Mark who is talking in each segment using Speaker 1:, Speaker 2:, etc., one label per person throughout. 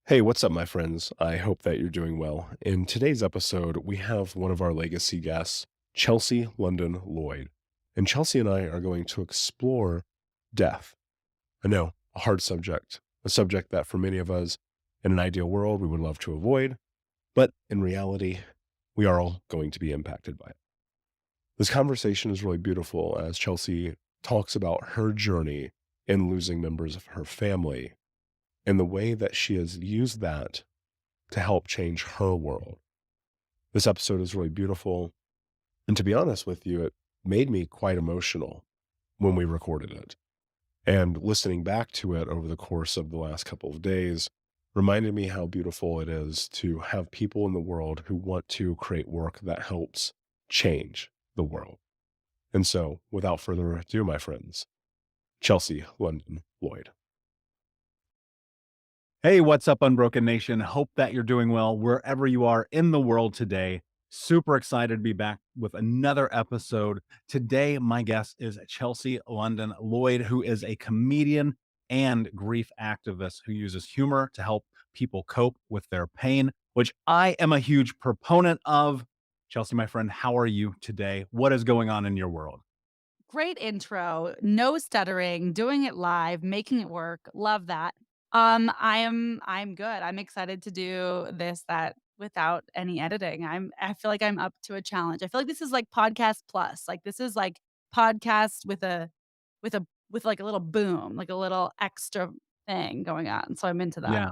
Speaker 1: Hey, what's up, my friends? I hope that you're doing well. In today's episode, we have one of our legacy guests, Chelsea London Lloyd. And Chelsea and I are going to explore death. I know, a hard subject, a subject that for many of us in an ideal world we would love to avoid, but in reality, we are all going to be impacted by it. This conversation is really beautiful as Chelsea talks about her journey in losing members of her family and the way that she has used that to help change her world. This episode is really beautiful. And to be honest with you, it made me quite emotional when we recorded it. And listening back to it over the course of the last couple of days reminded me how beautiful it is to have people in the world who want to create work that helps change the world. And so, without further ado, my friends, Chelsea London Lloyd.
Speaker 2: Hey, what's up, Unbroken Nation? Hope that you're doing well wherever you are in the world today. Super excited to be back with another episode. Today, my guest is Chelsea London Lloyd, who is a comedian and grief activist who uses humor to help people cope with their pain, which I am a huge proponent of. Chelsea, my friend, how are you today? What is going on in your world?
Speaker 3: Great intro, no stuttering, doing it live, making it work. Love that. I'm good. I'm excited to do this that without any editing. I feel like I'm up to a challenge. I feel like this is like podcast plus. Like this is like podcast with a with like a little boom, like a little extra thing going on. So I'm into that.
Speaker 2: Yeah,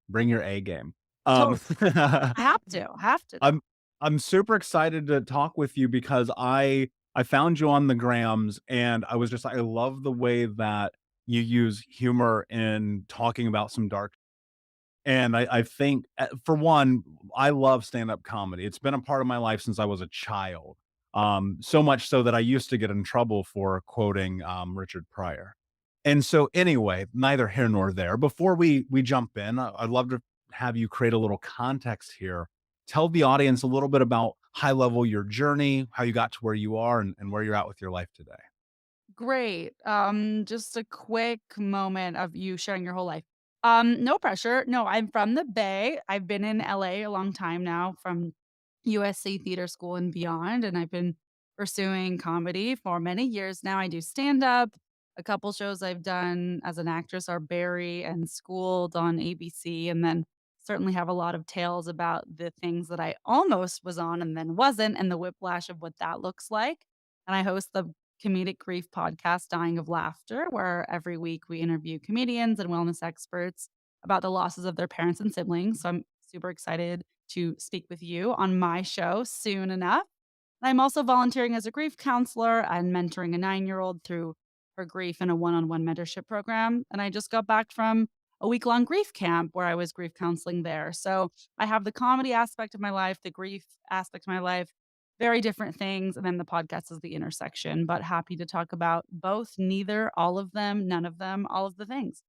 Speaker 2: bring your A game.
Speaker 3: Totally.
Speaker 2: Um,
Speaker 3: I have to. Have to.
Speaker 2: I'm I'm super excited to talk with you because I found you on the grams and I was just like, I love the way that you use humor in talking about some dark. And I think for one, I love stand-up comedy. It's been a part of my life since I was a child. So much so that I used to get in trouble for quoting Richard Pryor. And so anyway, neither here nor there. Before we jump in, I'd love to have you create a little context here. Tell the audience a little bit about high level your journey, how you got to where you are and where you're at with your life today.
Speaker 3: Great. Just a quick moment of you sharing your whole life. No pressure. No, I'm from the Bay. I've been in LA a long time now from USC Theater School and beyond, and I've been pursuing comedy for many years now. I do stand up. A couple shows I've done as an actress are Barry and Schooled on ABC, and then certainly have a lot of tales about the things that I almost was on and then wasn't, and the whiplash of what that looks like. And I host the comedic grief podcast, Dying of Laughter, where every week we interview comedians and wellness experts about the losses of their parents and siblings. So I'm super excited to speak with you on my show soon enough. I'm also volunteering as a grief counselor and mentoring a 9-year-old through her grief in a one on one mentorship program. And I just got back from a week long grief camp where I was grief counseling there. So I have the comedy aspect of my life, the grief aspect of my life, very different things. And then the podcast is the intersection, but happy to talk about both, neither, all of them, none of them, all of the things.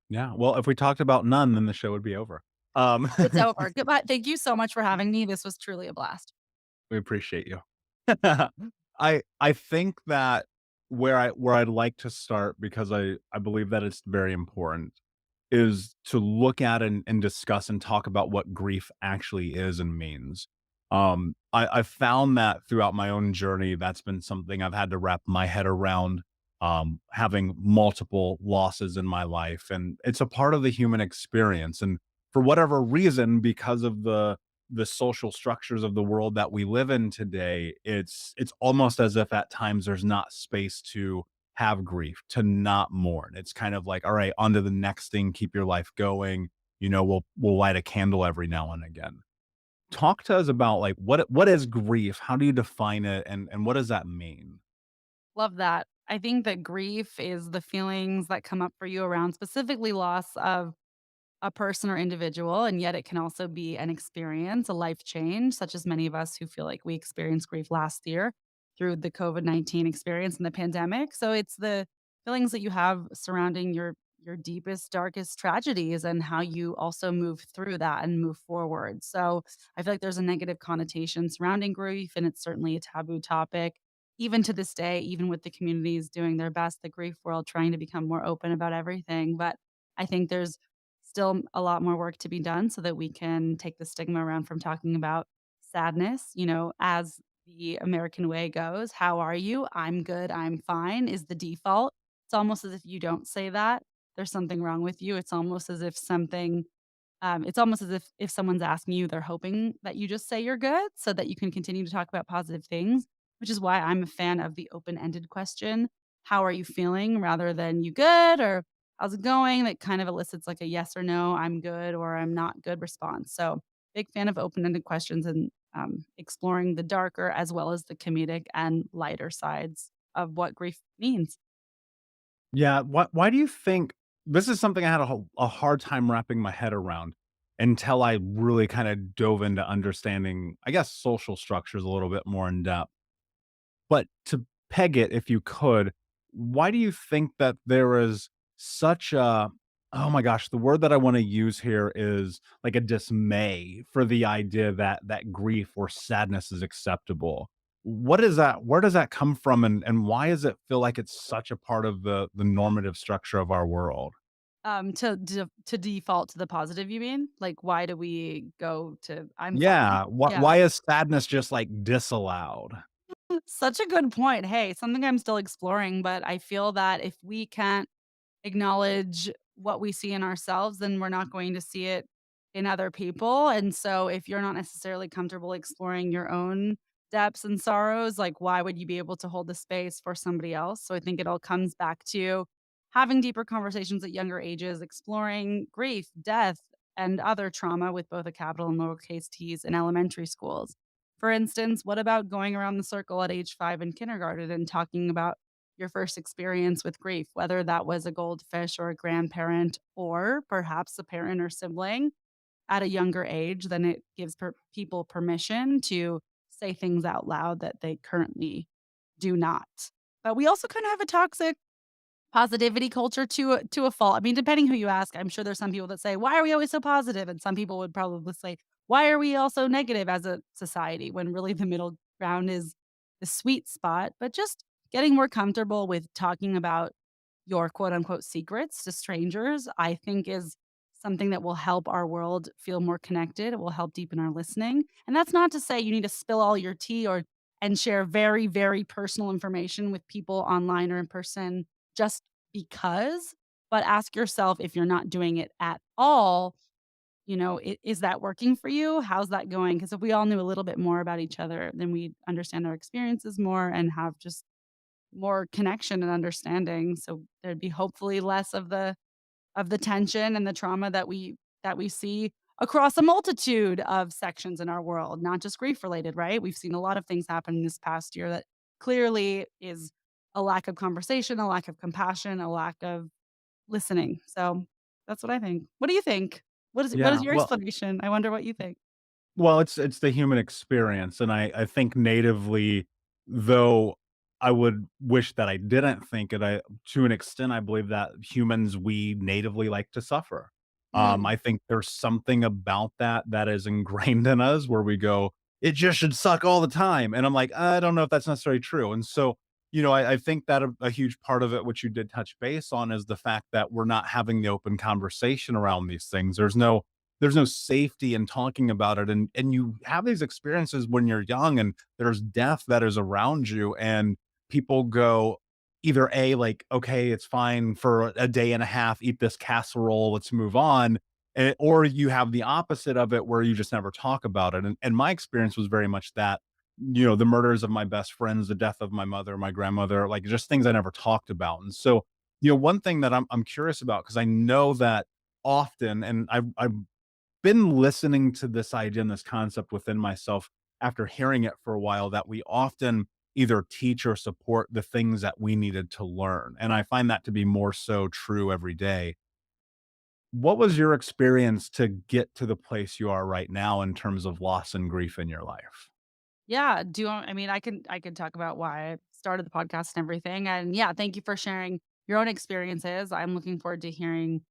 Speaker 2: Yeah. Well, if we talked about none, then the show would be over.
Speaker 3: It's over. Goodbye. Thank you so much for having me. This was truly a blast.
Speaker 2: We appreciate you. I think that where I'd like to start because I believe that it's very important is to look at and discuss and talk about what grief actually is and means. I've found that throughout my own journey, that's been something I've had to wrap my head around, having multiple losses in my life, and it's a part of the human experience. And for whatever reason, because of the social structures of the world that we live in today, it's almost as if at times there's not space to have grief, to not mourn. It's kind of like, all right, on to the next thing, keep your life going. We'll light a candle every now and again. Talk to us about like what is grief? How do you define it and what does that mean?
Speaker 3: Love that. I think that grief is the feelings that come up for you around specifically loss of a person or individual, and yet it can also be an experience, a life change, such as many of us who feel like we experienced grief last year through the COVID-19 experience and the pandemic. So it's the feelings that you have surrounding your deepest, darkest tragedies and how you also move through that and move forward. So I feel like there's a negative connotation surrounding grief, and it's certainly a taboo topic. Even to this day, even with the communities doing their best, the grief world trying to become more open about everything. But I think there's still a lot more work to be done so that we can take the stigma around from talking about sadness, as the American way goes. "How are you?" "I'm good, I'm fine," is the default. It's almost as if you don't say that, there's something wrong with you. It's almost as if someone's asking you, they're hoping that you just say you're good so that you can continue to talk about positive things, which is why I'm a fan of the open-ended question, "How are you feeling?" rather than "You good?" or "How's it going?" That kind of elicits like a yes or no, "I'm good" or "I'm not good" response. So, big fan of open-ended questions and, exploring the darker as well as the comedic and lighter sides of what grief means.
Speaker 2: Yeah, why do you think this is something I had a hard time wrapping my head around until I really kinda dove into understanding, I guess, social structures a little bit more in depth. But to peg it, if you could, why do you think that there is such a oh my gosh, the word that I wanna use here is like a dismay for the idea that grief or sadness is acceptable. What is that where does that come from, and why does it feel like it's such a part of the normative structure of our world?
Speaker 3: To default to the positive, you mean? Like, why do we go to "I'm fine"?
Speaker 2: Yeah,
Speaker 3: Yeah.
Speaker 2: why is sadness just, like, disallowed?
Speaker 3: Such a good point. Hey, something I'm still exploring, but I feel that if we can't acknowledge what we see in ourselves, then we're not going to see it in other people. And so if you're not necessarily comfortable exploring your own depths and sorrows, like why would you be able to hold the space for somebody else? So I think it all comes back to having deeper conversations at younger ages, exploring grief, death, and other trauma with both a capital and lowercase t's in elementary schools. For instance, what about going around the circle at age 5 in kindergarten and talking about your first experience with grief, whether that was a goldfish or a grandparent or perhaps a parent or sibling at a younger age, then it gives people permission to say things out loud that they currently do not. But we also kind of have a toxic positivity culture to a fault. I mean, depending who you ask, I'm sure there's some people that say, "Why are we always so positive?" And some people would probably say, "Why are we all so negative as a society?" When really the middle ground is the sweet spot. But just getting more comfortable with talking about your quote unquote secrets to strangers, I think is something that will help our world feel more connected. It will help deepen our listening. And that's not to say you need to spill all your tea or and share very, very personal information with people online or in person just because, but ask yourself if you're not doing it at all, is that working for you? How's that going? Because if we all knew a little bit more about each other, then we understand our experiences more and have just more connection and understanding. So there'd be hopefully less of the tension and the trauma that we see across a multitude of sections in our world, not just grief related, right? We've seen a lot of things happen this past year that clearly is a lack of conversation, a lack of compassion, a lack of listening. So that's what I think. What do you think? What is
Speaker 2: Yeah,
Speaker 3: your explanation? I wonder what you think.
Speaker 2: well, it's the human experience, and I think natively, though I would wish that I didn't think it, I to an extent, I believe that humans, we natively like to suffer.
Speaker 3: Mm,
Speaker 2: I think there's something about that is ingrained in us where we go, "It just should suck all the time," and I'm like, "I don't know if that's necessarily true," and so, I think that a huge part of it, which you did touch base on, is the fact that we're not having the open conversation around these things. There's no safety in talking about it, and you have these experiences when you're young and there's death that is around you, and people go either A, like, "Okay, it's fine for a day and a half, eat this casserole, let's move on," or you have the opposite of it where you just never talk about it, and my experience was very much that, the murders of my best friends, the death of my mother, my grandmother, like, just things I never talked about, and so, one thing that I'm curious about because I know that often, and I've been listening to this idea and this concept within myself after hearing it for a while, that we often either teach or support the things that we needed to learn. And I find that to be more so true every day. What was your experience to get to the place you are right now in terms of loss and grief in your life?
Speaker 3: yeah, I mean, I can talk about why I started the podcast and everything. And yeah, thank you for sharing your own experiences. I'm looking forward to hearing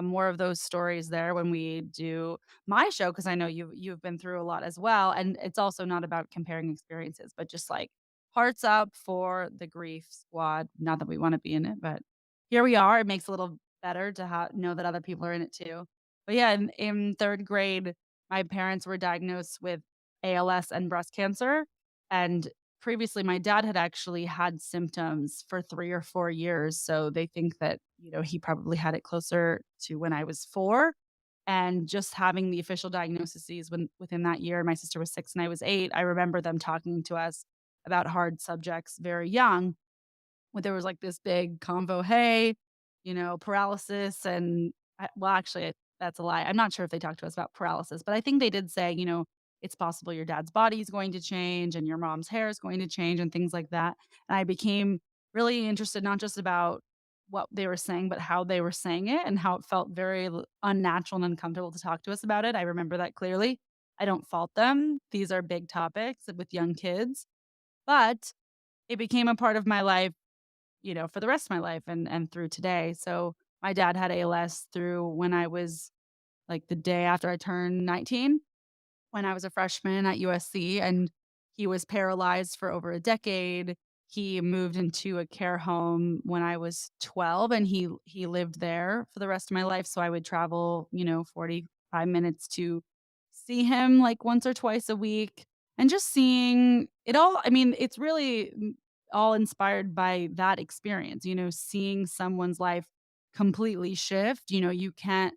Speaker 3: more of those stories there when we do my show because I know you've been through a lot as well. And it's also not about comparing experiences, but just like hearts up for the grief squad. Not that we want to be in it, but here we are. It makes it a little better to know that other people are in it too. But yeah, in 3rd grade, my parents were diagnosed with ALS and breast cancer, and previously, my dad had actually had symptoms for 3 or 4 years, so they think that, he probably had it closer to when I was 4, and just having the official diagnoses within that year, my sister was 6 and I was 8, I remember them talking to us about hard subjects very young, when there was, like, this big convo, "Hey, paralysis," and well, actually, that's a lie. I'm not sure if they talked to us about paralysis, but I think they did say, "It's possible your dad's body is going to change and your mom's hair is going to change," and things like that, and I became really interested not just about what they were saying, but how they were saying it and how it felt very unnatural and uncomfortable to talk to us about it. I remember that clearly. I don't fault them. These are big topics with young kids, but it became a part of my life, for the rest of my life and through today. So my dad had ALS through when I was like the day after I turned 19, when I was a freshman at USC, and he was paralyzed for over a decade. He moved into a care home when I was 12 and he lived there for the rest of my life. So I would travel, 45 minutes to see him like once or twice a week, and just seeing it all. I mean, it's really all inspired by that experience, seeing someone's life completely shift. You can't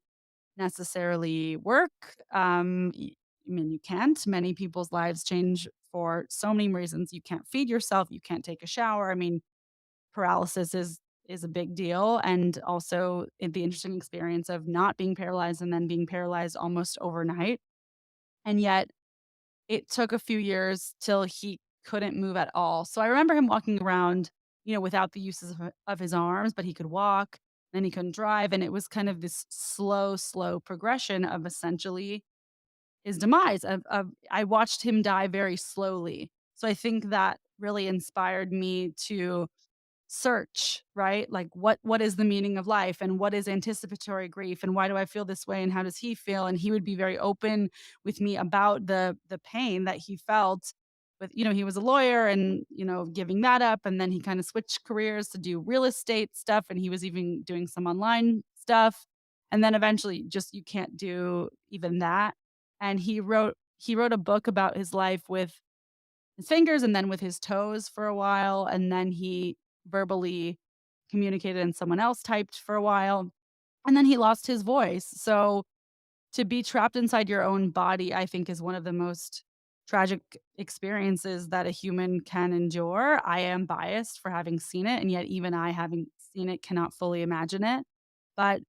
Speaker 3: necessarily work. I mean, you can't. Many people's lives change for so many reasons. You can't feed yourself. You can't take a shower. I mean, paralysis is a big deal, and also the interesting experience of not being paralyzed and then being paralyzed almost overnight. And yet, it took a few years till he couldn't move at all. So I remember him walking around, without the uses of his arms, but he could walk. Then he couldn't drive, and it was kind of this slow, slow progression of essentially his demise. Of I watched him die very slowly. So I think that really inspired me to search, right? Like what is the meaning of life and what is anticipatory grief and why do I feel this way and how does he feel? And he would be very open with me about the pain that he felt with, he was a lawyer and, giving that up, and then he kind of switched careers to do real estate stuff, and he was even doing some online stuff. And then eventually just you can't do even that. And he wrote a book about his life with his fingers and then with his toes for a while, and then he verbally communicated and someone else typed for a while, and then he lost his voice. So to be trapped inside your own body, I think, is one of the most tragic experiences that a human can endure. I am biased for having seen it, and yet even I, having seen it, cannot fully imagine it. But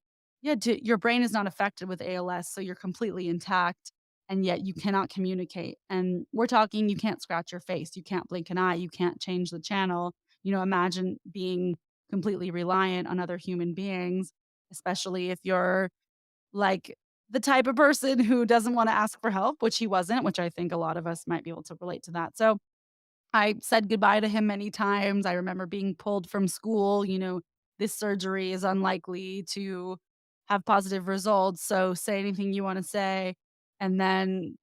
Speaker 3: yeah, your brain is not affected with ALS, so you're completely intact, and yet you cannot communicate. And we're talking, you can't scratch your face, you can't blink an eye, you can't change the channel. Imagine being completely reliant on other human beings, especially if you're like the type of person who doesn't wanna ask for help, which he wasn't, which I think a lot of us might be able to relate to that. So, I said goodbye to him many times. I remember being pulled from school, "This surgery is unlikely to have positive results, so say anything you wanna say." And then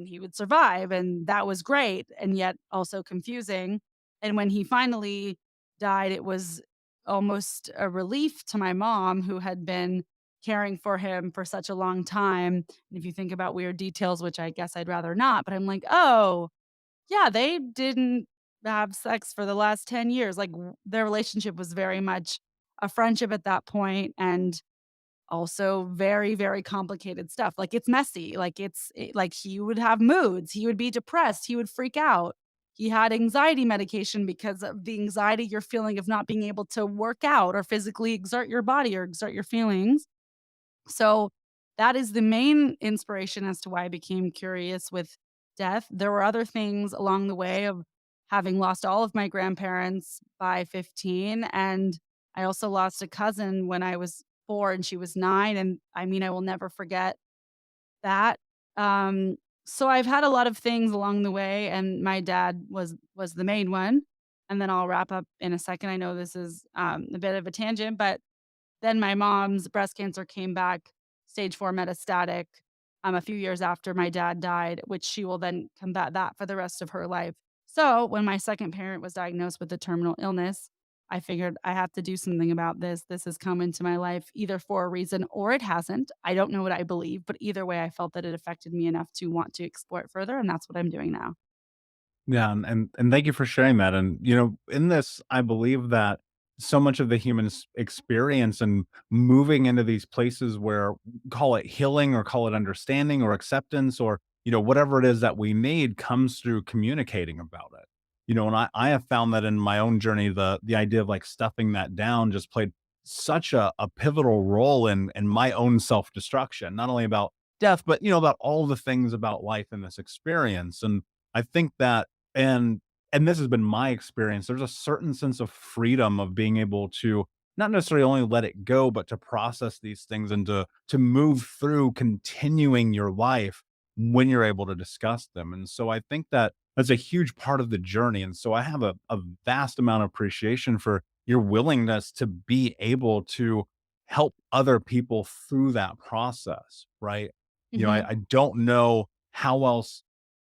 Speaker 3: he would survive, and that was great, and yet also confusing. And when he finally died, it was almost a relief to my mom, who had been caring for him for such a long time. And if you think about weird details, which I guess I'd rather not, but I'm like, "Oh, yeah, they didn't have sex for the last 10 years." Like, their relationship was very much a friendship at that point, and also very, very complicated stuff. Like, it's messy, like, like, he would have moods, he would be depressed, he would freak out. He had anxiety medication because of the anxiety you're feeling of not being able to work out or physically exert your body or exert your feelings. So, that is the main inspiration as to why I became curious with death. There were other things along the way of having lost all of my grandparents by 15, and I also lost a cousin when I was 4 and she was 9, and I mean, I will never forget that. Um, so I've had a lot of things along the way, and my dad was the main one, and then I'll wrap up in a second. I know this is, a bit of a tangent, but then my mom's breast cancer came back stage 4 metastatic, a few years after my dad died, which she will then combat that for the rest of her life. So, when my second parent was diagnosed with a terminal illness, I figured I have to do something about this. This has come into my life either for a reason or it hasn't. I don't know what I believe, but either way, I felt that it affected me enough to want to explore it further, and that's what I'm doing now.
Speaker 2: Yeah, and thank you for sharing that. And in this, I believe that so much of the human experience and moving into these places where, call it healing or call it understanding or acceptance, or whatever it is that we need, comes through communicating about it. And I have found that in my own journey, the idea of like stuffing that down just played such a pivotal role in my own self destruction, not only about death, but about all the things about life in this experience. And I think that and this has been my experience. There's a certain sense of freedom of being able to not necessarily only let it go, but to process these things and to move through continuing your life when you're able to discuss them. And so I think that that's a huge part of the journey. And so I have a vast amount of appreciation for your willingness to be able to help other people through that process, right?
Speaker 3: Mhm.
Speaker 2: I don't know how else.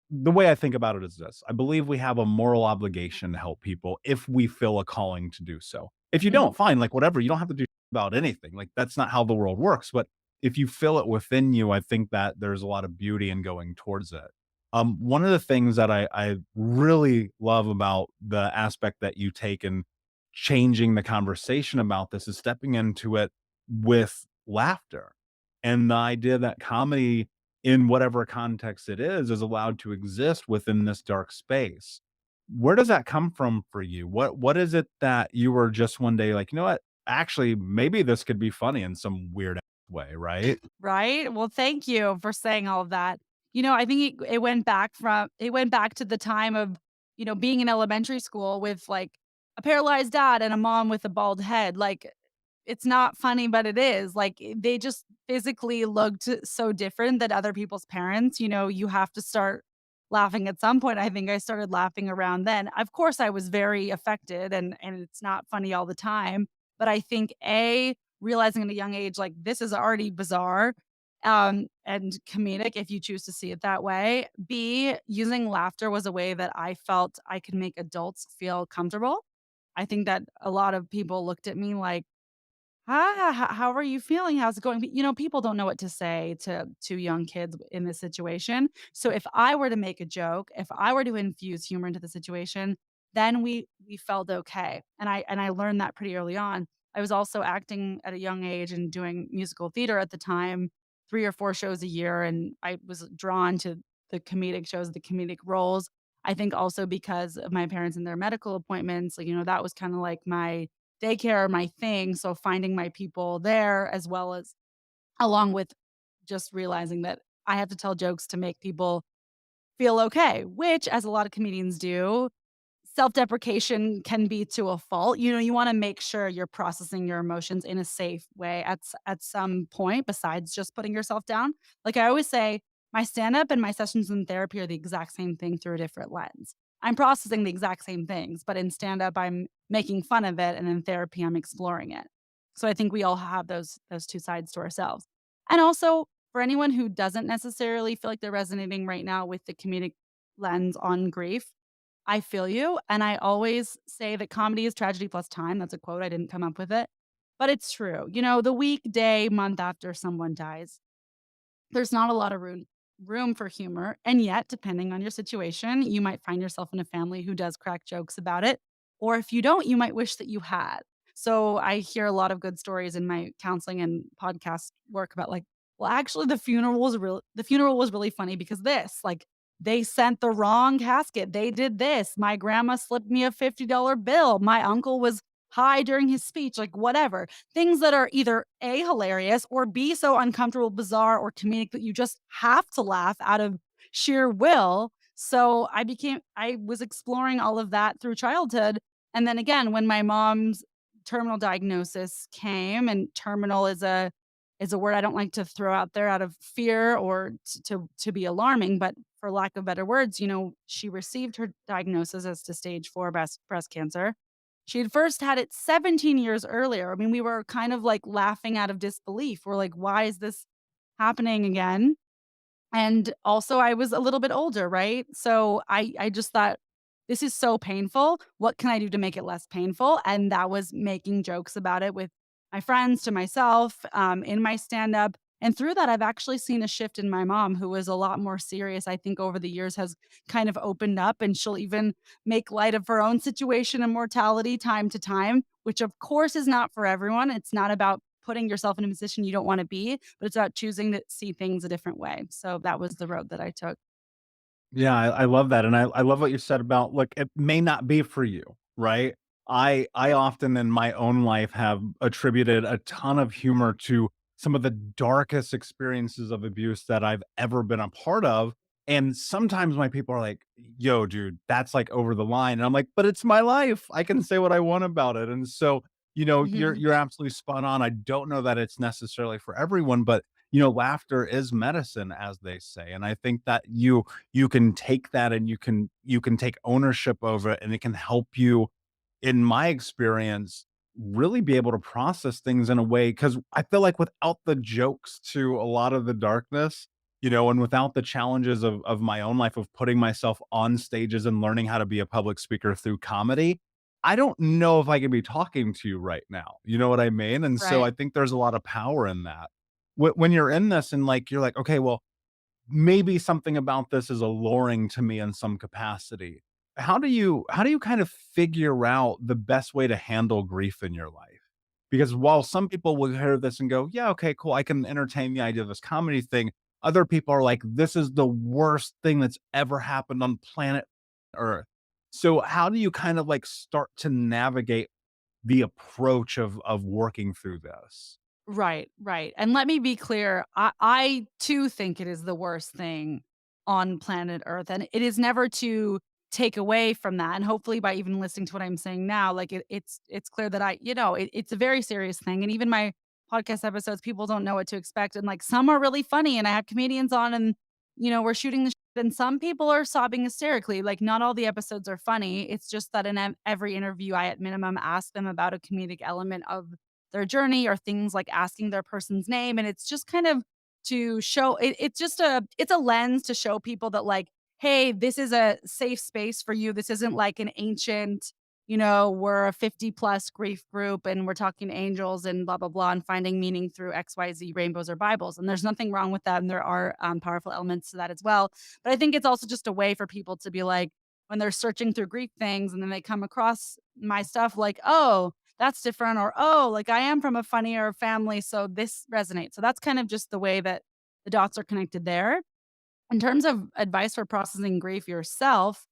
Speaker 2: The way I think about it is this: I believe we have a moral obligation to help people if we feel a calling to do so. If you
Speaker 3: Mhm.
Speaker 2: don't, fine, like whatever, you don't have to do about anything. Like that's not how the world works. But if you feel it within you, I think that there's a lot of beauty in going towards it. One of the things that I really love about the aspect that you take in changing the conversation about this is stepping into it with laughter, and the idea that comedy, in whatever context it is allowed to exist within this dark space. Where does that come from for you? What is it that you were just one day like, "You know what? Actually, maybe this could be funny in some weird way," right?
Speaker 3: Right? Well, thank you for saying all of that. I think it went back to the time of, being in elementary school with, like, a paralyzed dad and a mom with a bald head. Like, it's not funny, but it is. Like, they just physically looked so different than other people's parents. You have to start laughing at some point. I think I started laughing around then. Of course, I was very affected, and it's not funny all the time, but I think realizing at a young age, like, this is already bizarre, and comedic if you choose to see it that way. B, using laughter was a way that I felt I could make adults feel comfortable. I think that a lot of people looked at me like, "Hi, how are you feeling? How's it going?" But, people don't know what to say to young kids in this situation. So if I were to make a joke, if I were to infuse humor into the situation, then we felt okay. And I learned that pretty early on. I was also acting at a young age and doing musical theater at the time, 3 or 4 shows a year, and I was drawn to the comedic shows, the comedic roles. I think also because of my parents and their medical appointments, like, that was kinda like my daycare, my thing, so finding my people there, as well as along with just realizing that I have to tell jokes to make people feel okay, which, as a lot of comedians do, self-deprecation can be to a fault. You wanna make sure you're processing your emotions in a safe way at some point besides just putting yourself down. Like I always say, my stand-up and my sessions in therapy are the exact same thing through a different lens. I'm processing the exact same things, but in stand-up, I'm making fun of it, and in therapy, I'm exploring it. So I think we all have those 2 sides to ourselves. And also, for anyone who doesn't necessarily feel like they're resonating right now with the comedic lens on grief, I feel you, and I always say that comedy is tragedy plus time. That's a quote, I didn't come up with it, but it's true. The week, day, month after someone dies, there's not a lot of room for humor, and yet, depending on your situation, you might find yourself in a family who does crack jokes about it, or if you don't, you might wish that you had. So, I hear a lot of good stories in my counseling and podcast work about, like, "Well, actually, the funeral was really funny because this, like, they sent the wrong casket, they did this, my grandma slipped me a $50 bill, my uncle was high during his speech," like, whatever. Things that are either A, hilarious, or B, so uncomfortable, bizarre, or comedic that you just have to laugh out of sheer will. So I was exploring all of that through childhood. And then again, when my mom's terminal diagnosis came, and terminal is a word I don't like to throw out there out of fear or to be alarming, but for lack of better words, she received her diagnosis as to stage 4 breast cancer. She had first had it 17 years earlier. I mean, we were kind of, like, laughing out of disbelief. We're like, "Why is this happening again?" And also, I was a little bit older, right? So I just thought, this is so painful. What can I do to make it less painful? And that was making jokes about it with my friends, to myself, in my stand up. And through that, I've actually seen a shift in my mom, who is a lot more serious, I think, over the years, has kind of opened up, and she'll even make light of her own situation and mortality time to time, which of course is not for everyone. It's not about putting yourself in a position you don't want to be, but it's about choosing to see things a different way. So that was the road that I took.
Speaker 2: Yeah, I love that, and I love what you said about, look, it may not be for you, right? I often in my own life have attributed a ton of humor to some of the darkest experiences of abuse that I've ever been a part of, and sometimes my people are like, "Yo, dude, that's, like, over the line," and I'm like, "But it's my life. I can say what I want about it," and so, you're absolutely spot on. I don't know that it's necessarily for everyone, but, laughter is medicine, as they say, and I think that you can take that and you can take ownership over it, and it can help you, in my experience, really be able to process things in a way, because I feel like without the jokes to a lot of the darkness, and without the challenges of my own life of putting myself on stages and learning how to be a public speaker through comedy, I don't know if I could be talking to you right now. You know what I mean? And so
Speaker 3: Right.
Speaker 2: I think there's a lot of power in that. When you're in this and, like, you're like, okay, well, maybe something about this is alluring to me in some capacity. How do you kind of figure out the best way to handle grief in your life? Because while some people will hear this and go, "Yeah, okay, cool, I can entertain the idea of this comedy thing," other people are like, "This is the worst thing that's ever happened on planet Earth." So how do you kind of, like, start to navigate the approach of working through this?
Speaker 3: Right, right. And let me be clear, I too think it is the worst thing on planet Earth. And it is never to take away from that. And hopefully by even listening to what I'm saying now, like it's clear that it's a very serious thing. And even my podcast episodes, people don't know what to expect. And like some are really funny and I have comedians on and we're shooting the shit, and some people are sobbing hysterically. Like not all the episodes are funny. It's just that in every interview, I at minimum ask them about a comedic element of their journey or things like asking their person's name. And it's just kind of to show it's a lens to show people that like, hey, this is a safe space for you. This isn't like an ancient, we're a 50 plus grief group and we're talking angels and blah, blah, blah, and finding meaning through XYZ rainbows or Bibles. And there's nothing wrong with that. And there are powerful elements to that as well. But I think it's also just a way for people to be like, when they're searching through grief things and then they come across my stuff, like, oh, that's different, or oh, like I am from a funnier family, so this resonates. So that's kind of just the way that the dots are connected there. In terms of advice for processing grief yourself,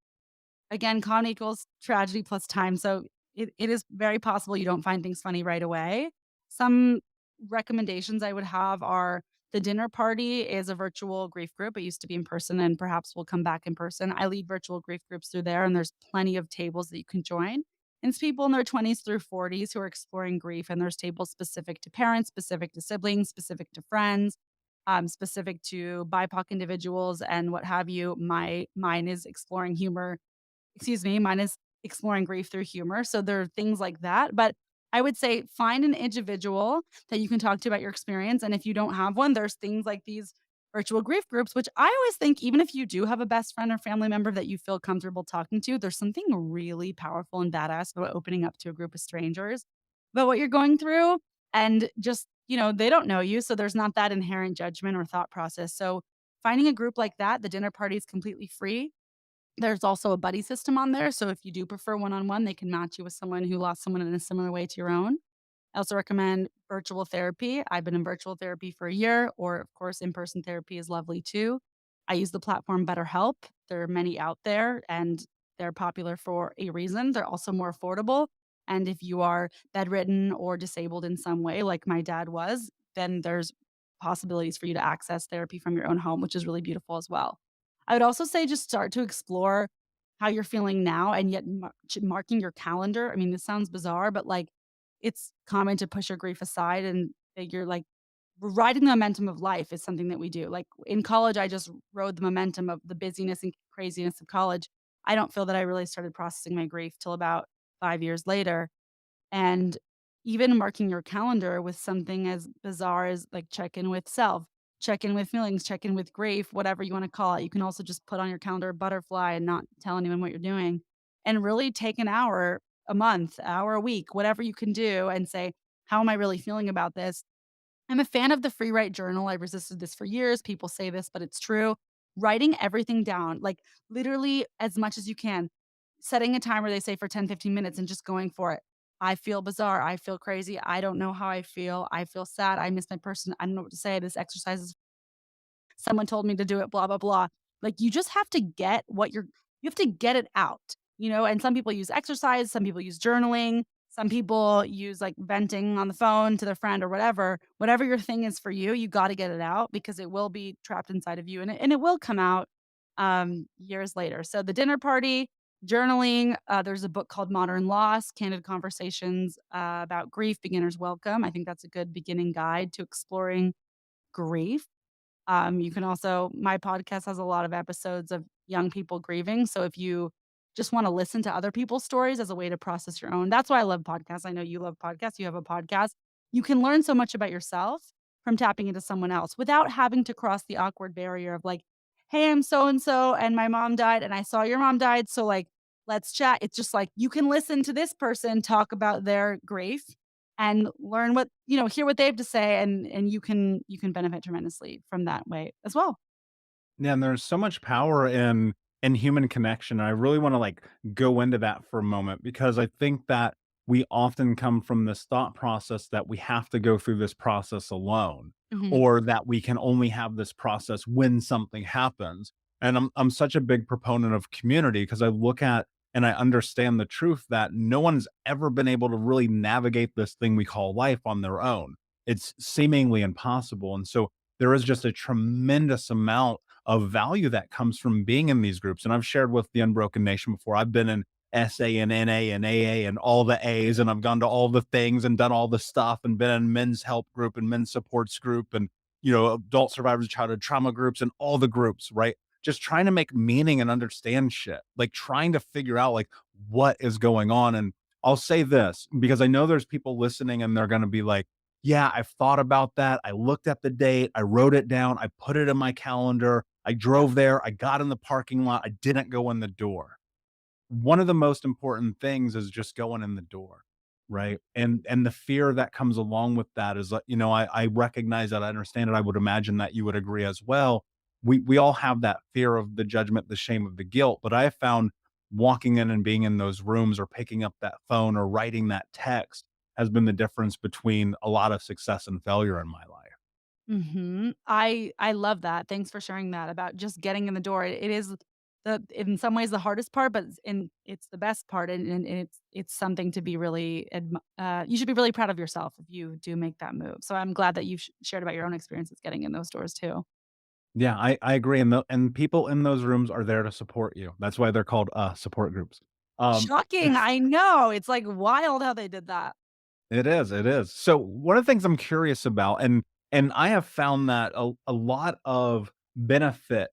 Speaker 3: again, con equals tragedy plus time. So it is very possible you don't find things funny right away. Some recommendations I would have are the dinner party is a virtual grief group. It used to be in person and perhaps will come back in person. I lead virtual grief groups through there, and there's plenty of tables that you can join. And it's people in their 20s through 40s who are exploring grief. And there's tables specific to parents, specific to siblings, specific to friends, specific to BIPOC individuals, and what have you. Mine is exploring humor. Excuse me, mine is exploring grief through humor. So there are things like that. But I would say find an individual that you can talk to about your experience. And if you don't have one, there's things like these virtual grief groups, which I always think, even if you do have a best friend or family member that you feel comfortable talking to, there's something really powerful and badass about opening up to a group of strangers about what you're going through. And just, they don't know you. So there's not that inherent judgment or thought process. So finding a group like that, the dinner party is completely free. There's also a buddy system on there, so if you do prefer one-on-one, they can match you with someone who lost someone in a similar way to your own. I also recommend virtual therapy. I've been in virtual therapy for a year, or of course, in-person therapy is lovely too. I use the platform BetterHelp. There are many out there, and they're popular for a reason. They're also more affordable, and if you are bedridden or disabled in some way, like my dad was, then there's possibilities for you to access therapy from your own home, which is really beautiful as well. I would also say just start to explore how you're feeling now and yet marking your calendar. I mean, this sounds bizarre, but like it's common to push your grief aside and figure like riding the momentum of life is something that we do. Like in college, I just rode the momentum of the busyness and craziness of college. I don't feel that I really started processing my grief till about 5 years later. And even marking your calendar with something as bizarre as like check in with self, check in with feelings, check in with grief, whatever you want to call it. You can also just put on your calendar butterfly and not tell anyone what you're doing. and really take an hour a month, hour a week, whatever you can do, and say, how am I really feeling about this? I'm a fan of the free write journal. I've resisted this for years. People say this, but it's true. Writing everything down, like literally as much as you can, setting a timer, they say for 10, 15 minutes and just going for it. I feel bizarre. I feel crazy. I don't know how I feel. I feel sad. I miss my person. I don't know what to say. This exercise is someone told me to do it, blah, blah, blah. Like you just have to get you have to get it out, and some people use exercise, some people use journaling, some people use like venting on the phone to their friend or whatever. Whatever your thing is for you, you got to get it out because it will be trapped inside of you and it will come out years later. So the dinner party, journaling, there's a book called Modern Loss, Candid Conversations about Grief, Beginner's Welcome. I think that's a good beginning guide to exploring grief. You can also my podcast has a lot of episodes of young people grieving, so if you just wanna listen to other people's stories as a way to process your own that's why I love podcasts. I know you love podcasts, you have a podcast. You can learn so much about yourself from tapping into someone else without having to cross the awkward barrier of like, "Hey, I'm so and so, and my mom died, and I saw your mom died, so, like, let's chat." It's just like, you can listen to this person talk about their grief and learn hear what they have to say, and you can benefit tremendously from that way as well.
Speaker 2: Yeah, and there's so much power in human connection. I really want to like go into that for a moment because I think that we often come from this thought process that we have to go through this process alone
Speaker 3: Mhm.
Speaker 2: or that we can only have this process when something happens. And I'm such a big proponent of community because I look at and I understand the truth that no one's ever been able to really navigate this thing we call life on their own. It's seemingly impossible. And so there is just a tremendous amount of value that comes from being in these groups. And I've shared with the Unbroken Nation before. I've been in SA and NA and AA and all the A's, and I've gone to all the things and done all the stuff and been in men's help group and men's supports group and, adult survivors of childhood trauma groups and all the groups, right? Just trying to make meaning and understand shit, like trying to figure out like what is going on. And I'll say this because I know there's people listening and they're going to be like, yeah, I've thought about that. I looked at the date, I wrote it down, I put it in my calendar. I drove there, I got in the parking lot, I didn't go in the door. One of the most important things is just going in the door, right? And the fear that comes along with that is that, I recognize that, I understand it. I would imagine that you would agree as well. We all have that fear of the judgment, the shame of the guilt, but I have found walking in and being in those rooms or picking up that phone or writing that text has been the difference between a lot of success and failure in my life.
Speaker 3: Mhm. I love that. Thanks for sharing that about just getting in the door. It is in some ways the hardest part, but it's the best part, and it's something to be really you should be really proud of yourself if you do make that move. So I'm glad that you shared about your own experiences getting in those doors too.
Speaker 2: Yeah, I agree, and people in those rooms are there to support you. That's why they're called, support groups. Um,
Speaker 3: Shocking, I know. It's like wild how they did that.
Speaker 2: it is, it is. So, one of the things I'm curious about, and I have found that a lot of benefit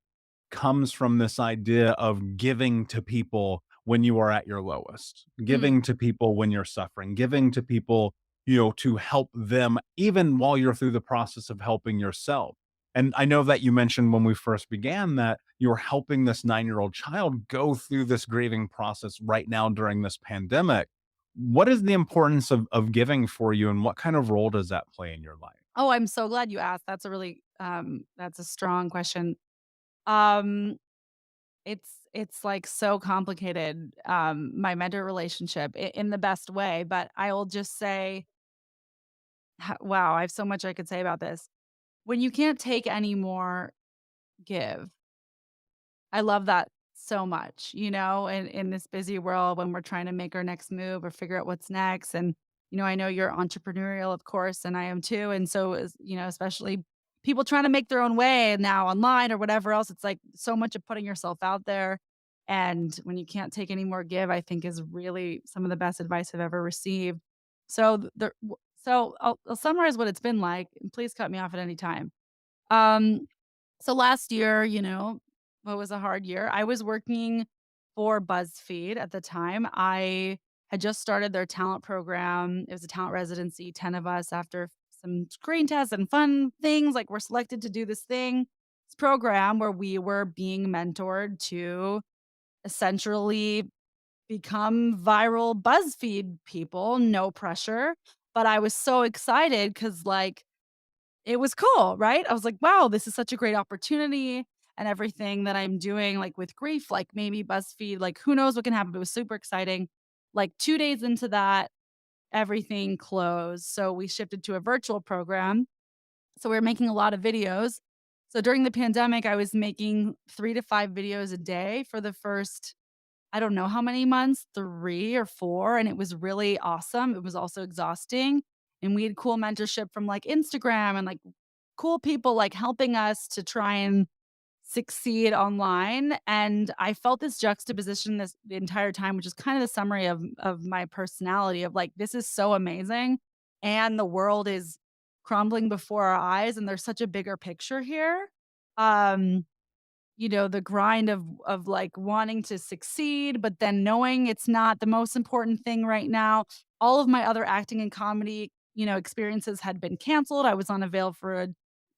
Speaker 2: comes from this idea of giving to people when you are at your lowest,
Speaker 3: Mm.
Speaker 2: giving to people when you're suffering, giving to people, to help them even while you're through the process of helping yourself. And I know that you mentioned when we first began that you're helping this 9-year-old child go through this grieving process right now during this pandemic. What is the importance of giving for you, and what kind of role does that play in your life?
Speaker 3: Oh, I'm so glad you asked. That's a strong question. Um it's like so complicated, my mentor relationship in the best way, but I'll just say, wow, I have so much I could say about this. When you can't take anymore, give. I love that so much, in this busy world when we're trying to make our next move or figure out what's next. And, I know you're entrepreneurial, of course, and I am too. And so is, especially people trying to make their own way now online or whatever else. It's like so much of putting yourself out there. And when you can't take any more give, I think is really some of the best advice I've ever received. So I'll summarize what it's been like. And please cut me off at any time. Um, so last year, what was a hard year? I was working for BuzzFeed at the time. I had just started their talent program. It was a talent residency, 10 of us after some screen tests and fun things. Like we're selected to do this program where we were being mentored to essentially become viral BuzzFeed people, no pressure. But I was so excited because, like, it was cool, right? I was like, wow, this is such a great opportunity and everything that I'm doing, like with grief, like maybe BuzzFeed, like who knows what can happen. But it was super exciting. Like 2 days into that, everything closed. So we shifted to a virtual program. So we were making a lot of videos. So during the pandemic, I was making 3 to 5 videos a day for the first, I don't know how many months, 3 or 4. And it was really awesome. It was also exhausting. And we had cool mentorship from like Instagram and like cool people like helping us to try and succeed online. And I felt this juxtaposition this the entire time, which is kind of the summary of my personality of like, this is so amazing. And the world is crumbling before our eyes. And there's such a bigger picture here. Um, the grind of like wanting to succeed, but then knowing it's not the most important thing right now. All of my other acting and comedy, experiences had been canceled. I was on a veil for a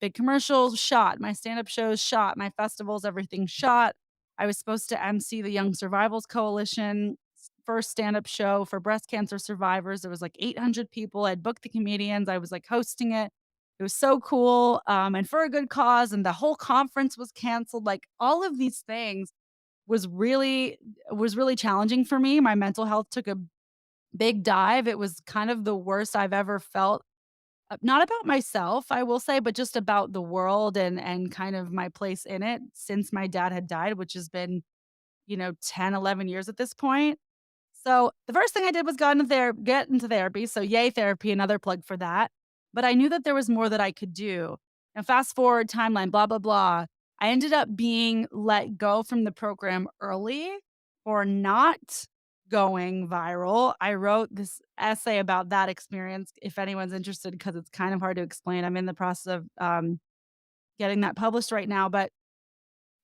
Speaker 3: big commercial, shot. My stand-up shows shot. My festivals, everything shot. I was supposed to MC the Young Survivals Coalition first stand-up show for breast cancer survivors. There was like 800 people. I'd booked the comedians. I was like hosting it. It was so cool, and for a good cause, and the whole conference was canceled, like, all of these things was really challenging for me. My mental health took a big dive. It was kind of the worst I've ever felt, not about myself, I will say, but just about the world and kind of my place in it since my dad had died, which has been, 10, 11 years at this point. So, the first thing I did was get into therapy, so yay therapy, another plug for that. But I knew that there was more that I could do. And fast forward timeline, blah, blah, blah. I ended up being let go from the program early for not going viral. I wrote this essay about that experience if anyone's interested, because it's kind of hard to explain. I'm in the process of getting that published right now. But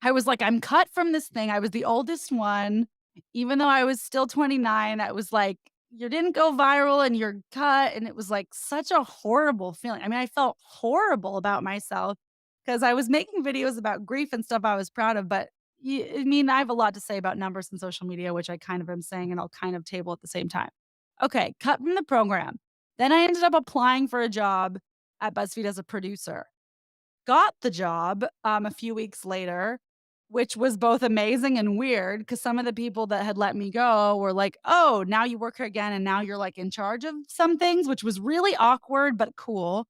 Speaker 3: I was like, I'm cut from this thing. I was the oldest one. Even though I was still 29, I was like, you didn't go viral and you're cut. And it was like such a horrible feeling. I mean, I felt horrible about myself because I was making videos about grief and stuff I was proud of. But I mean, I have a lot to say about numbers and social media, which I kind of am saying, and I'll kind of table at the same time. Okay, cut from the program. Then I ended up applying for a job at BuzzFeed as a producer. Got the job, a few weeks later, which was both amazing and weird because some of the people that had let me go were like, "Oh, now you work here again, and now you're, like, in charge of some things," which was really awkward but cool.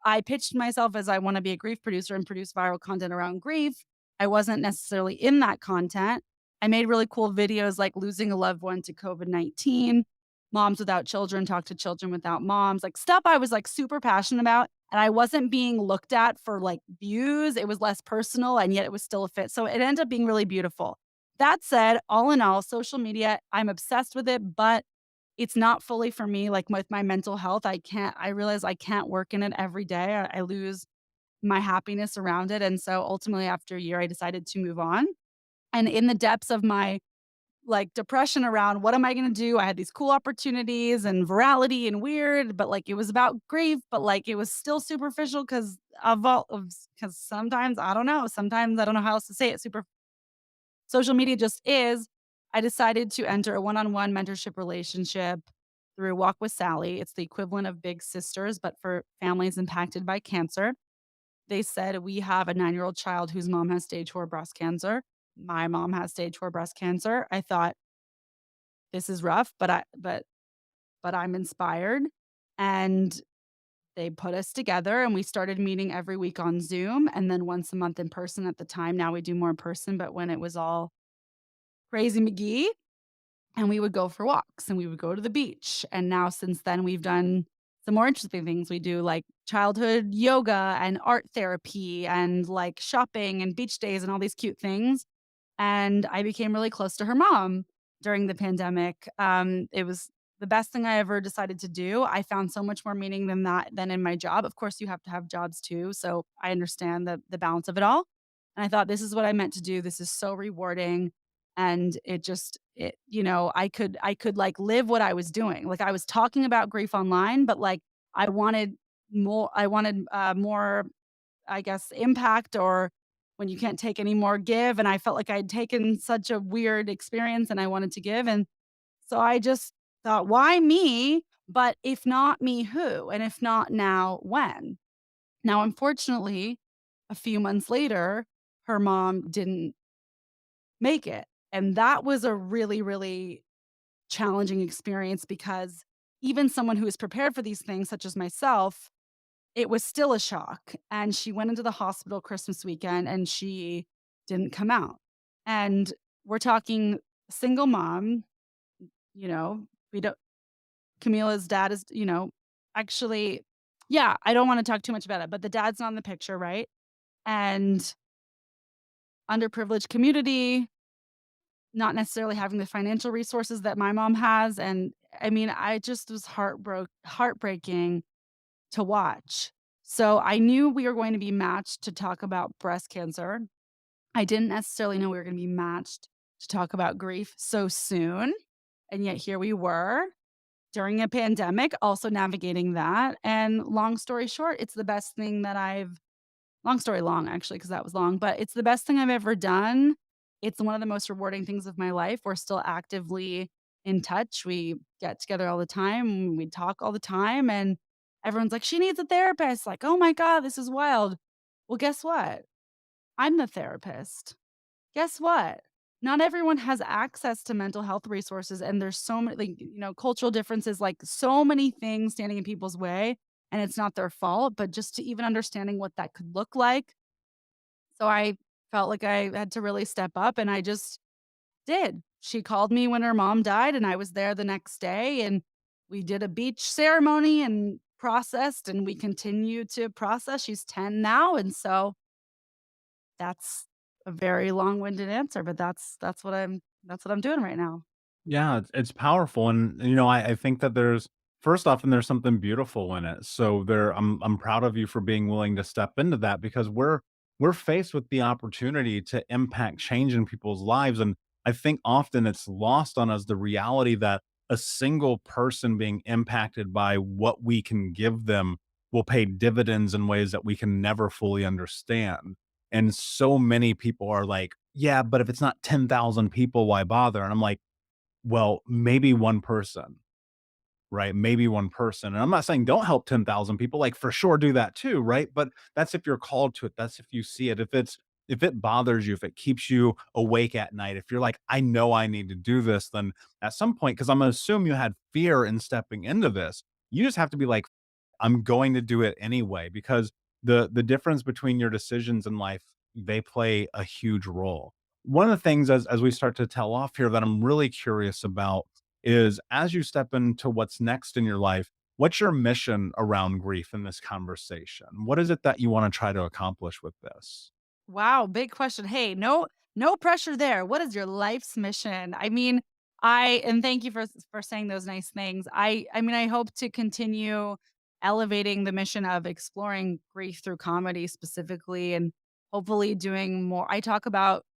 Speaker 3: I pitched myself as I wanna be a grief producer and produce viral content around grief. I wasn't necessarily in that content. I made really cool videos like losing a loved one to COVID-19, moms without children talk to children without moms, like stuff I was like super passionate about. And I wasn't being looked at for like views. It was less personal and yet it was still a fit. So it ended up being really beautiful. That said, all in all, social media, I'm obsessed with it, but it's not fully for me. Like with my mental health, I realize I can't work in it every day. I lose my happiness around it. And so ultimately, after a year, I decided to move on. And in the depths of my like depression around what am I gonna do? I had these cool opportunities and virality and weird, but like it was about grief, but like it was still superficial because of all because sometimes I don't know. Sometimes I don't know how else to say it. Social media just is. I decided to enter a one-on-one mentorship relationship through Walk with Sally. It's the equivalent of Big Sisters, but for families impacted by cancer. They said, "We have a 9-year-old child whose mom has stage 4 breast cancer. My mom has stage 4 breast cancer." I thought, "This is rough, but I'm inspired." And they put us together and we started meeting every week on Zoom and then once a month in person at the time. Now we do more in person, but when it was all crazy McGee, and we would go for walks and we would go to the beach. And now since then we've done some more interesting things. We do like childhood yoga and art therapy and like shopping and beach days and all these cute things. And I became really close to her mom during the pandemic. It was the best thing I ever decided to do. I found so much more meaning than in my job. Of course, you have to have jobs too, so I understand the balance of it all. And I thought this is what I meant to do. This is so rewarding, and I could like live what I was doing. Like I was talking about grief online, but like I wanted more. I wanted more, I guess, impact or when you can't take any more, give, and I felt like I'd taken such a weird experience and I wanted to give, and So I just thought, why me? But if not me, who? And if not now, when? Now, unfortunately, a few months later, her mom didn't make it. And that was a really, really challenging experience because even someone who is prepared for these things, such as myself, it was still a shock. And she went into the hospital Christmas weekend and she didn't come out. And we're talking single mom, you know, we don't, Camila's dad is, actually, yeah, I don't want to talk too much about it, but the dad's not in the picture, right? And underprivileged community, not necessarily having the financial resources that my mom has. And I mean, I just was heartbreaking to watch. So I knew we were going to be matched to talk about breast cancer. I didn't necessarily know we were going to be matched to talk about grief so soon. And yet here we were during a pandemic, also navigating that. And long story short, it's the best thing that I've long story long, actually, because that was long, but it's the best thing I've ever done. It's one of the most rewarding things of my life. We're still actively in touch. We get together all the time. We talk all the time. And everyone's like, she needs a therapist. Like, oh my God, this is wild. Well, guess what? I'm the therapist. Guess what? Not everyone has access to mental health resources, and there's so many, like, cultural differences, like so many things standing in people's way, and it's not their fault, but just to even understanding what that could look like. So I felt like I had to really step up, and I just did. She called me when her mom died, and I was there the next day, and we did a beach ceremony and processed, and we continue to process. She's 10 now, and so that's a very long-winded answer, but that's what I'm doing right now.
Speaker 2: Yeah, it's powerful, and I think that there's first off, and there's something beautiful in it. So I'm proud of you for being willing to step into that because we're faced with the opportunity to impact change in people's lives, and I think often it's lost on us the reality that a single person being impacted by what we can give them will pay dividends in ways that we can never fully understand. And so many people are like, "Yeah, but if it's not 10,000 people, why bother?" And I'm like, well, maybe one person, right? Maybe one person. And I'm not saying don't help 10,000 people, like for sure do that too, right? But that's if you're called to it. That's if you see it. If it bothers you, if it keeps you awake at night, if you're like, I know I need to do this, then at some point, because I'm gonna assume you had fear in stepping into this, you just have to be like, I'm going to do it anyway, because the difference between your decisions in life, they play a huge role. One of the things as we start to tell off here that I'm really curious about is as you step into what's next in your life, what's your mission around grief in this conversation? What is it that you want to try to accomplish with this?
Speaker 3: Wow, big question. Hey, no pressure there. What is your life's mission? I mean, I and thank you for saying those nice things. I mean, I hope to continue elevating the mission of exploring grief through comedy specifically and hopefully doing more. I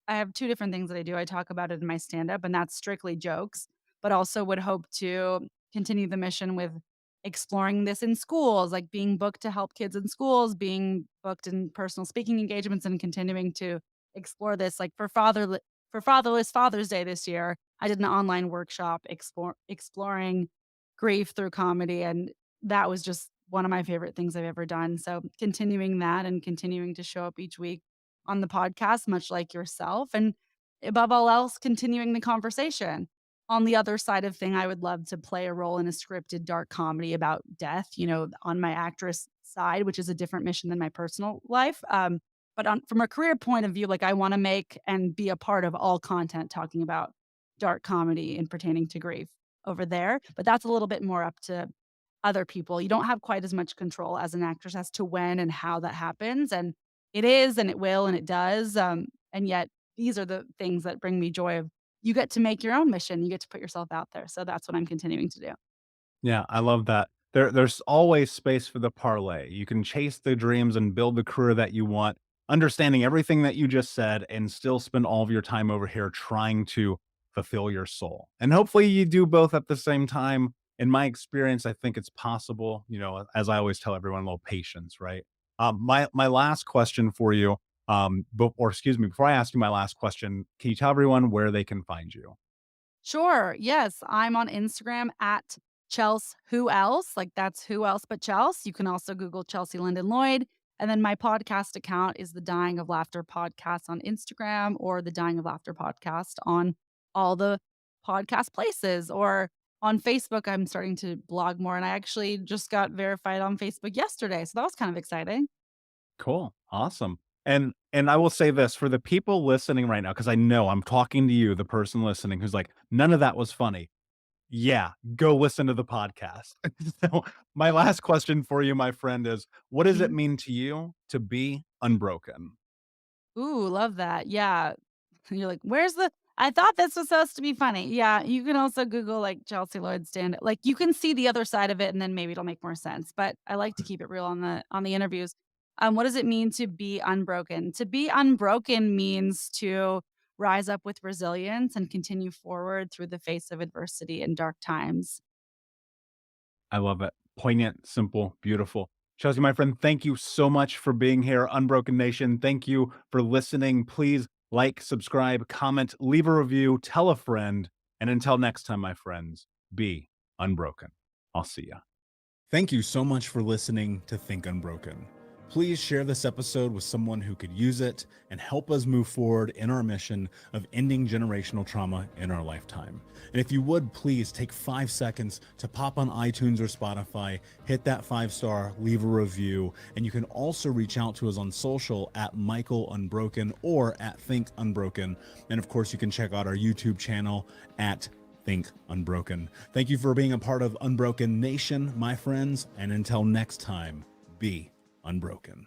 Speaker 3: have two different things that I do. I talk about it in my stand up and that's strictly jokes, but also would hope to continue the mission with exploring this in schools, like being booked to help kids in schools, being booked in personal speaking engagements, and continuing to explore this. Like for Fatherless Father's Day this year, I did an online workshop exploring grief through comedy, and that was just one of my favorite things I've ever done. So continuing that and continuing to show up each week on the podcast, much like yourself, and above all else, continuing the conversation on the other side of thing, I would love to play a role in a scripted dark comedy about death, on my actress side, which is a different mission than my personal life. But from a career point of view, like I want to make and be a part of all content talking about dark comedy and pertaining to grief over there. But that's a little bit more up to other people. You don't have quite as much control as an actress as to when and how that happens. And it is, and it will, and it does. And yet, these are the things that bring me joy of you get to make your own mission. You get to put yourself out there. So that's what I'm continuing to do.
Speaker 2: Yeah, I love that. There's always space for the parlay. You can chase the dreams and build the career that you want, understanding everything that you just said, and still spend all of your time over here trying to fulfill your soul. And hopefully you do both at the same time. In my experience, I think it's possible. As I always tell everyone, a little patience, right? My last question for you, or excuse me, before I ask you my last question, can you tell everyone where they can find you?
Speaker 3: Sure. Yes, I'm on Instagram at Chels Who Else. Like that's who else but Chels. You can also Google Chelsea London Lloyd. And then my podcast account is the Dying of Laughter podcast on Instagram or the Dying of Laughter podcast on all the podcast places or on Facebook. I'm starting to blog more and I actually just got verified on Facebook yesterday. So that was kind of exciting.
Speaker 2: Cool. Awesome. And I will say this for the people listening right now, because I know I'm talking to you, the person listening who's like, none of that was funny. Yeah, go listen to the podcast. So my last question for you, my friend, is what does it
Speaker 3: Mhm.
Speaker 2: mean to you to be unbroken?
Speaker 3: Ooh, love that. Yeah. You're like, "Where's the I thought this was supposed to be funny." Yeah, you can also Google, like, Chelsea Lloyd stand like, you can see the other side of it, and then maybe it'll make more sense, but I like to keep it real on the interviews. What does it mean to be unbroken? To be unbroken means to rise up with resilience and continue forward through the face of adversity and dark times.
Speaker 2: I love it. Poignant, simple, beautiful. Chelsea, my friend, thank you so much for being here, Unbroken Nation. Thank you for listening. Please like, subscribe, comment, leave a review, tell a friend. And until next time, my friends, be unbroken. I'll see ya. Thank you so much for listening to Think Unbroken. Please share this episode with someone who could use it and help us move forward in our mission of ending generational trauma in our lifetime. And if you would, please take 5 seconds to pop on iTunes or Spotify, hit that 5-star, leave a review, and you can also reach out to us on social at Michael Unbroken or at Think Unbroken. And of course, you can check out our YouTube channel at Think Unbroken. Thank you for being a part of Unbroken Nation, my friends, and until next time, be unbroken.